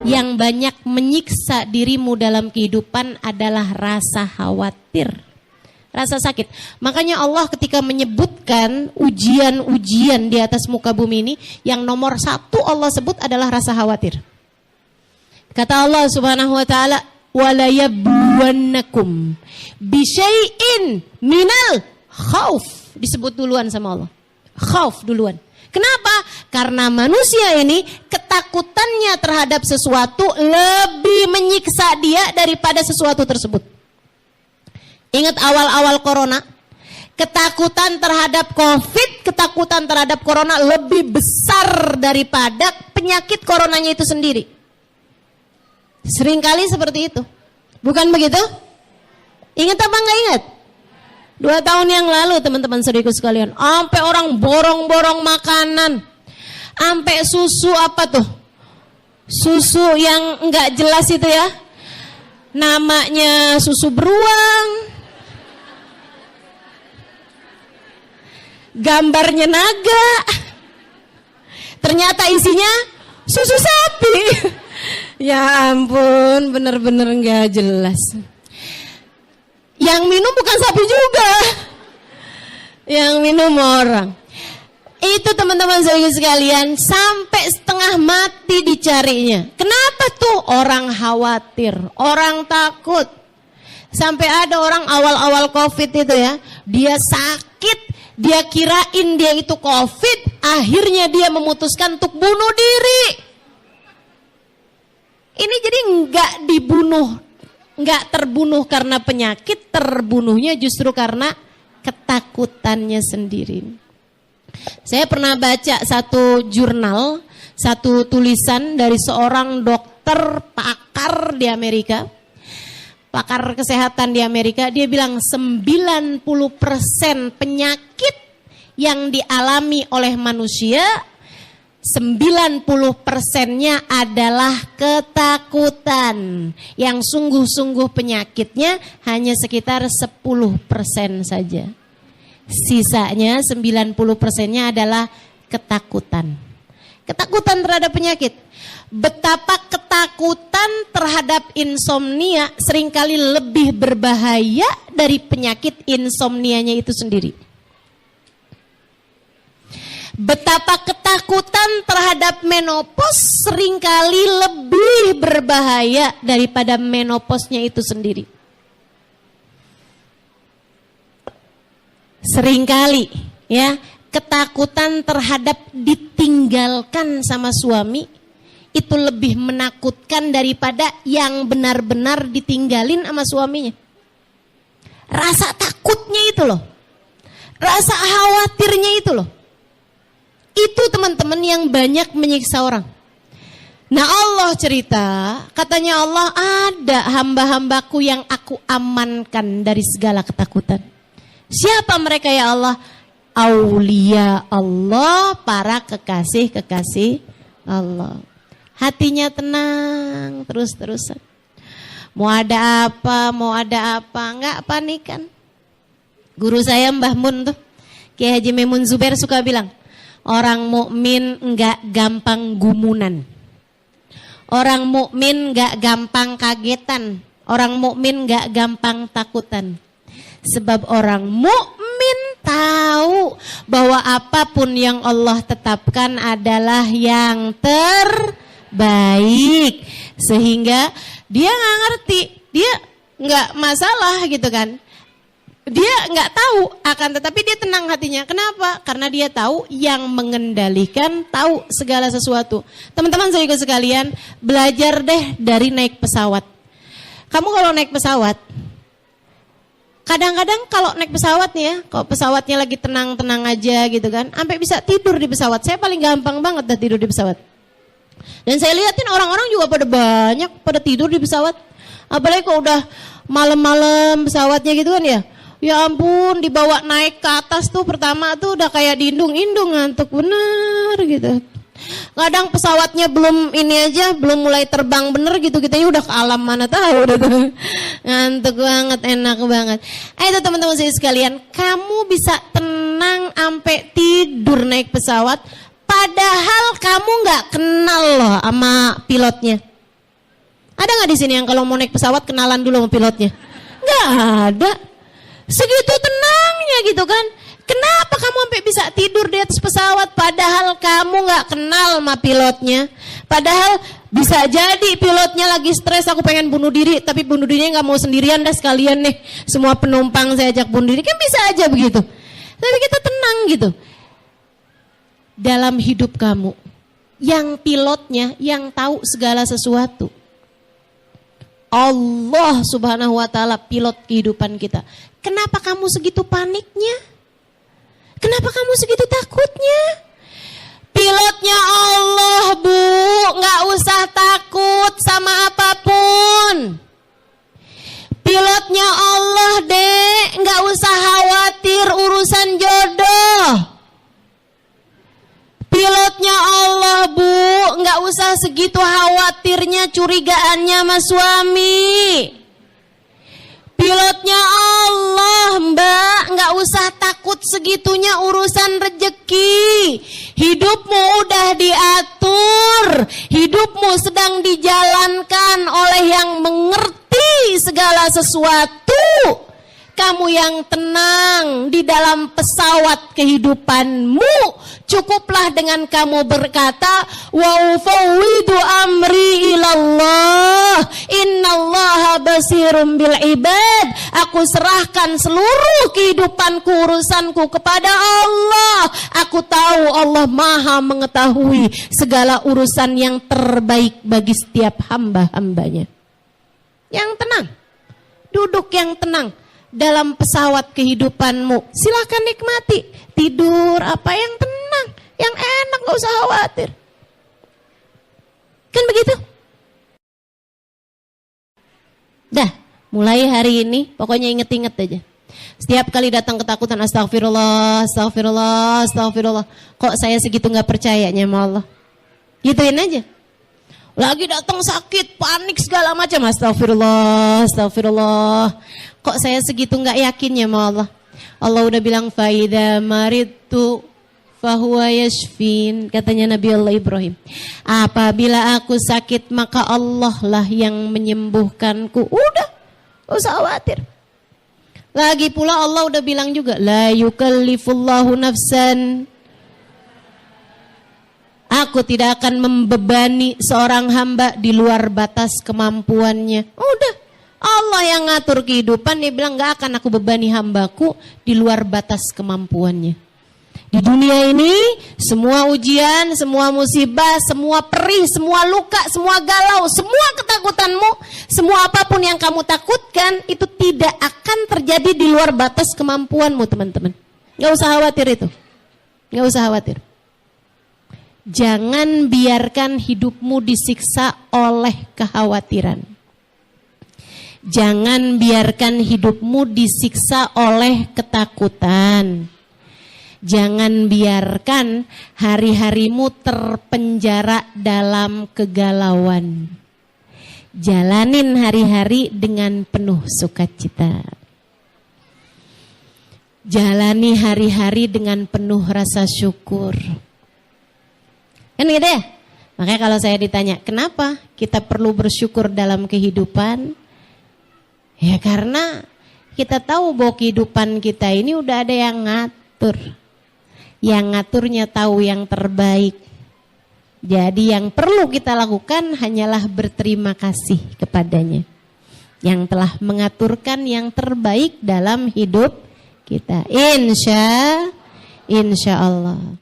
yang banyak menyiksa dirimu dalam kehidupan adalah rasa khawatir, rasa sakit. Makanya Allah ketika menyebutkan ujian-ujian di atas muka bumi ini, yang nomor satu Allah sebut adalah rasa khawatir. Kata Allah Subhanahu wa taala, "Wala yabluwannakum bisyai'in minal khauf." Disebut duluan sama Allah. Khauf duluan. Kenapa? Karena manusia ini ketakutannya terhadap sesuatu lebih menyiksa dia daripada sesuatu tersebut. Ingat awal-awal corona, ketakutan terhadap COVID, ketakutan terhadap corona lebih besar daripada penyakit coronanya itu sendiri. Seringkali seperti itu. Bukan begitu? Ingat apa enggak ingat? 2 tahun yang lalu teman-teman saudaraku sekalian, sampai orang borong-borong makanan, sampai susu apa tuh, susu yang nggak jelas itu ya, namanya susu beruang, gambarnya naga, ternyata isinya susu sapi. Ya ampun, bener-bener nggak jelas. Yang minum bukan sapi juga, yang minum orang. Itu teman-teman sekalian, sampai setengah mati dicarinya. Kenapa tuh? Orang khawatir, orang takut. Sampai ada orang awal-awal COVID itu ya, dia sakit, dia kirain dia itu COVID, akhirnya dia memutuskan untuk bunuh diri. Ini jadi nggak dibunuh, nggak terbunuh karena penyakit, terbunuhnya justru karena ketakutannya sendiri. Saya pernah baca satu jurnal, satu tulisan dari seorang dokter pakar di Amerika, pakar kesehatan di Amerika. Dia bilang 90% penyakit yang dialami oleh manusia, 90%-nya adalah ketakutan. Yang sungguh-sungguh penyakitnya hanya sekitar 10% saja. Sisanya 90%-nya adalah ketakutan. Ketakutan terhadap penyakit. Betapa ketakutan terhadap insomnia seringkali lebih berbahaya dari penyakit insomnianya itu sendiri. Betapa ketakutan terhadap menopause seringkali lebih berbahaya daripada menopausnya itu sendiri. Seringkali ya, ketakutan terhadap ditinggalkan sama suami itu lebih menakutkan daripada yang benar-benar ditinggalin sama suaminya. Rasa takutnya itu loh, rasa khawatirnya itu loh. Itu teman-teman yang banyak menyiksa orang. Nah Allah cerita, katanya Allah, ada hamba-hambaku yang aku amankan dari segala ketakutan. Siapa mereka ya Allah? Aulia Allah, para kekasih-kekasih Allah. Hatinya tenang terus-terusan. Mau ada apa, enggak panikan. Guru saya Mbah Mun tuh, Kiai Haji Maimun Zubair suka bilang, orang mukmin enggak gampang gumunan. Orang mukmin enggak gampang kagetan. Orang mukmin enggak gampang takutan. Sebab orang mukmin tahu bahwa apapun yang Allah tetapkan adalah yang terbaik. Sehingga dia enggak ngerti, dia enggak masalah gitu kan. Dia nggak tahu, akan tetapi dia tenang hatinya. Kenapa? Karena dia tahu yang mengendalikan, tahu segala sesuatu. Teman-teman saudara sekalian, belajar deh dari naik pesawat. Kamu kalau naik pesawat, kadang-kadang kalau naik pesawat nih ya, kalau pesawatnya lagi tenang-tenang aja gitu kan, sampai bisa tidur di pesawat. Saya paling gampang banget dah tidur di pesawat. Dan saya lihatin orang-orang juga pada tidur di pesawat. Apalagi kalau udah malam-malam pesawatnya gitu kan ya. Ya ampun, dibawa naik ke atas tuh pertama tuh udah kayak diindung-indung, ngantuk bener gitu. Kadang pesawatnya belum ini aja, belum mulai terbang bener gitu, kitanya udah ke alam mana tahu udah tuh. Ngantuk banget, enak banget. Itu teman-teman saya sekalian, kamu bisa tenang sampai tidur naik pesawat, padahal kamu nggak kenal loh sama pilotnya. Ada nggak di sini yang kalau mau naik pesawat kenalan dulu sama pilotnya? Nggak ada. Segitu tenangnya gitu kan. Kenapa kamu sampai bisa tidur di atas pesawat padahal kamu nggak kenal sama pilotnya? Padahal bisa jadi pilotnya lagi stres, aku pengen bunuh diri, tapi bunuh dirinya nggak mau sendirian, dah sekalian nih semua penumpang saya ajak bunuh diri, kan bisa aja begitu. Tapi kita tenang gitu. Dalam hidup kamu, yang pilotnya yang tahu segala sesuatu, Allah Subhanahu wa ta'ala pilot kehidupan kita. Kenapa kamu segitu paniknya? Kenapa kamu segitu takutnya? Pilotnya Allah, Bu, nggak usah takut sama apapun. Pilotnya Allah, Dek, nggak usah khawatir urusan jodoh. Pilotnya Allah, Bu, nggak usah segitu khawatirnya curigaannya sama suami. Pilotnya Allah, Mbak, nggak usah takut segitunya urusan rejeki. Hidupmu udah diatur, hidupmu sedang dijalankan oleh yang mengerti segala sesuatu. Kamu yang tenang di dalam pesawat kehidupanmu, cukuplah dengan kamu berkata, wa ufawwidu amri ilallah, innallaha basirum bil ibad. Aku serahkan seluruh kehidupanku, urusanku kepada Allah. Aku tahu Allah Maha mengetahui segala urusan yang terbaik bagi setiap hamba-hambanya. Yang tenang, duduk yang tenang dalam pesawat kehidupanmu. Silakan nikmati, tidur apa yang tenang, yang enak, gak usah khawatir. Kan begitu? Dah, mulai hari ini pokoknya inget-inget aja. Setiap kali datang ketakutan, astagfirullah, astagfirullah, astagfirullah. Kok saya segitu gak percayanya sama Allah? Gituin aja. Lagi datang sakit, panik segala macam, astagfirullah, astagfirullah. Kok saya segitu nggak yakinnya sama Allah? Allah udah bilang faida maridtu fahuwa yashfin, katanya Nabi Allah Ibrahim. Apabila aku sakit maka Allah lah yang menyembuhkanku. Udah, gak usah khawatir. Lagi pula Allah udah bilang juga, la yukallifullahu nafsan. Aku tidak akan membebani seorang hamba di luar batas kemampuannya. Udah, Allah yang ngatur kehidupan, dia bilang gak akan aku bebani hambaku di luar batas kemampuannya. Di dunia ini, semua ujian, semua musibah, semua perih, semua luka, semua galau, semua ketakutanmu, semua apapun yang kamu takutkan, itu tidak akan terjadi di luar batas kemampuanmu, teman-teman. Gak usah khawatir itu. Gak usah khawatir. Jangan biarkan hidupmu disiksa oleh kekhawatiran. Jangan biarkan hidupmu disiksa oleh ketakutan. Jangan biarkan hari-harimu terpenjara dalam kegalauan. Jalanin hari-hari dengan penuh sukacita. Jalani hari-hari dengan penuh rasa syukur. Kan gitu ya? Makanya kalau saya ditanya, kenapa kita perlu bersyukur dalam kehidupan? Ya karena kita tahu bahwa kehidupan kita ini udah ada yang ngatur. Yang ngaturnya tahu yang terbaik. Jadi yang perlu kita lakukan hanyalah berterima kasih kepadanya. Yang telah mengaturkan yang terbaik dalam hidup kita. Insya Allah.